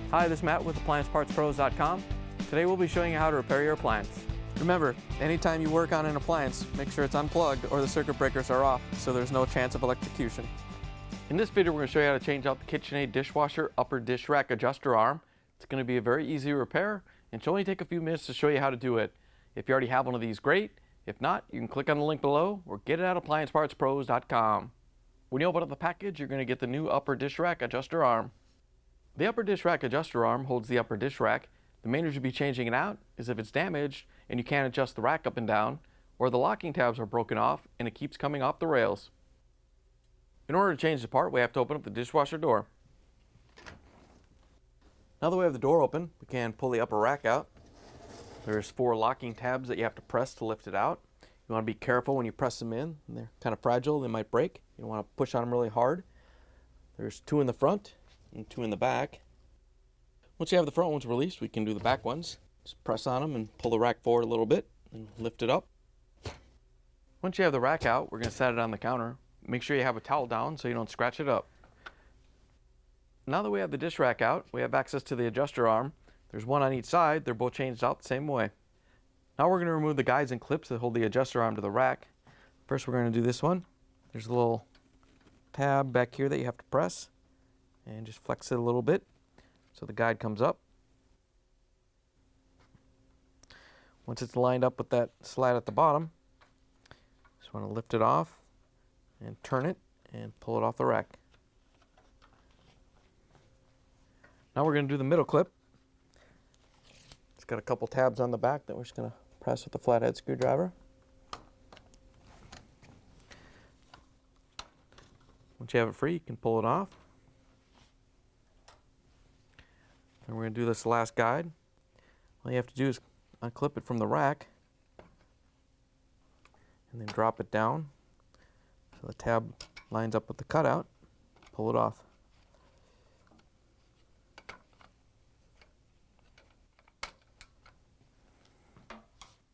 Hi, this is Matt with AppliancePartsPros.com. Today we'll be showing you how to repair your appliance. Remember, anytime you work on an appliance, make sure it's unplugged or the circuit breakers are off so there's no chance of electrocution. In this video we're going to show you how to change out the KitchenAid dishwasher upper dish rack adjuster arm. It's going to be a very easy repair and should only take a few minutes to show you how to do it. If you already have one of these, great. If not, you can click on the link below or get it at AppliancePartsPros.com. When you open up the package, you're going to get the new upper dish rack adjuster arm. The upper dish rack adjuster arm holds the upper dish rack. The main reason you'd be changing it out is if it's damaged and you can't adjust the rack up and down, or the locking tabs are broken off and it keeps coming off the rails. In order to change the part, we have to open up the dishwasher door. Now that we have the door open, we can pull the upper rack out. There's 4 locking tabs that you have to press to lift it out. You want to be careful when you press them in. They're kind of fragile, they might break. You don't want to push on them really hard. There's 2 in the front and 2 in the back. Once you have the front ones released, we can do the back ones. Just press on them and pull the rack forward a little bit and lift it up. Once you have the rack out, we're going to set it on the counter. Make sure you have a towel down so you don't scratch it up. Now that we have the dish rack out, we have access to the adjuster arm. There's one on each side. They're both changed out the same way. Now we're going to remove the guides and clips that hold the adjuster arm to the rack. First we're going to do this one. There's a little tab back here that you have to press and just flex it a little bit so the guide comes up. Once it's lined up with that slide at the bottom, just want to lift it off and turn it and pull it off the rack. Now we're going to do the middle clip. It's got a couple tabs on the back that we're just going to press with the flathead screwdriver. Once you have it free, you can pull it off. And we're going to do this last guide. All you have to do is unclip it from the rack and then drop it down so the tab lines up with the cutout. Pull it off.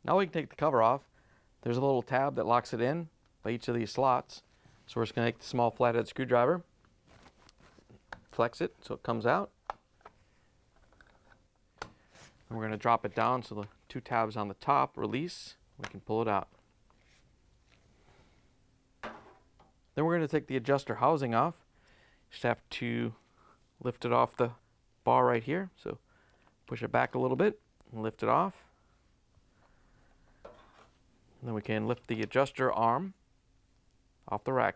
Now we can take the cover off. There's a little tab that locks it in by each of these slots. So we're just going to take the small flathead screwdriver, flex it so it comes out. And we're going to drop it down so the 2 tabs on the top release. We can pull it out. Then we're going to take the adjuster housing off. Just have to lift it off the bar right here. So push it back a little bit and lift it off. And then we can lift the adjuster arm off the rack.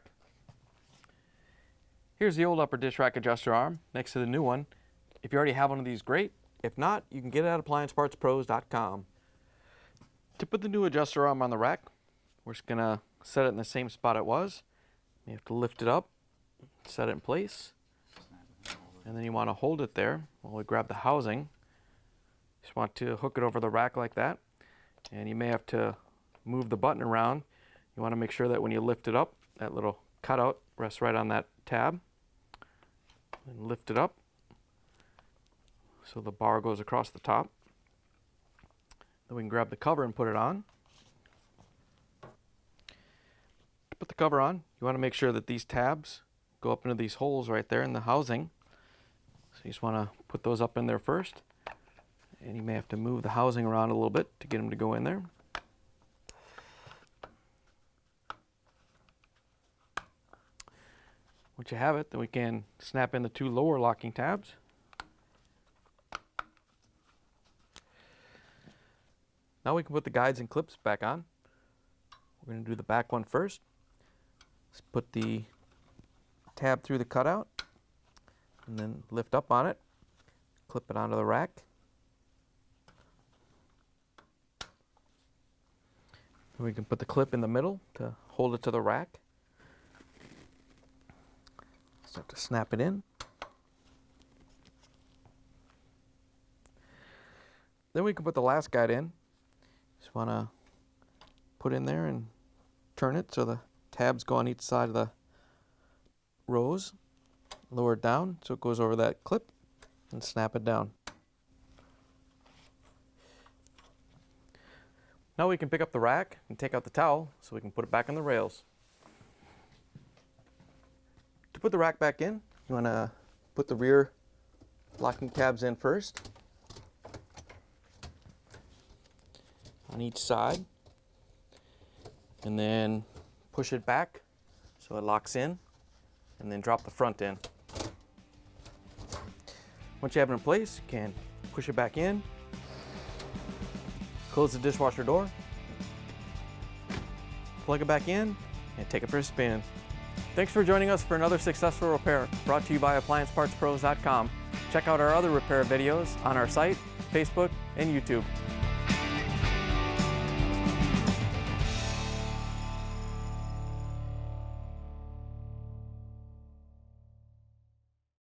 Here's the old upper dish rack adjuster arm next to the new one. If you already have one of these, great. If not, you can get it at AppliancePartsPros.com. To put the new adjuster arm on the rack, we're just going to set it in the same spot it was. You have to lift it up, set it in place, and then you want to hold it there while we grab the housing. Just want to hook it over the rack like that, and you may have to move the button around. You want to make sure that when you lift it up, that little cutout rests right on that tab. And lift it up so the bar goes across the top. Then we can grab the cover and put it on. To put the cover on, you want to make sure that these tabs go up into these holes right there in the housing. So you just want to put those up in there first. And you may have to move the housing around a little bit to get them to go in there. Once you have it, then we can snap in the 2 lower locking tabs. Now we can put the guides and clips back on. We're going to do the back one first. Let's put the tab through the cutout and then lift up on it. Clip it onto the rack. And we can put the clip in the middle to hold it to the rack. Have to snap it in. Then we can put the last guide in. Just want to put in there and turn it so the tabs go on each side of the rows. Lower it down so it goes over that clip and snap it down. Now we can pick up the rack and take out the towel so we can put it back on the rails. To put the rack back in, you want to put the rear locking tabs in first on each side, and then push it back so it locks in, and then drop the front in. Once you have it in place, you can push it back in, close the dishwasher door, plug it back in, and take it for a spin. Thanks for joining us for another successful repair brought to you by AppliancePartsPros.com. Check out our other repair videos on our site, Facebook, and YouTube.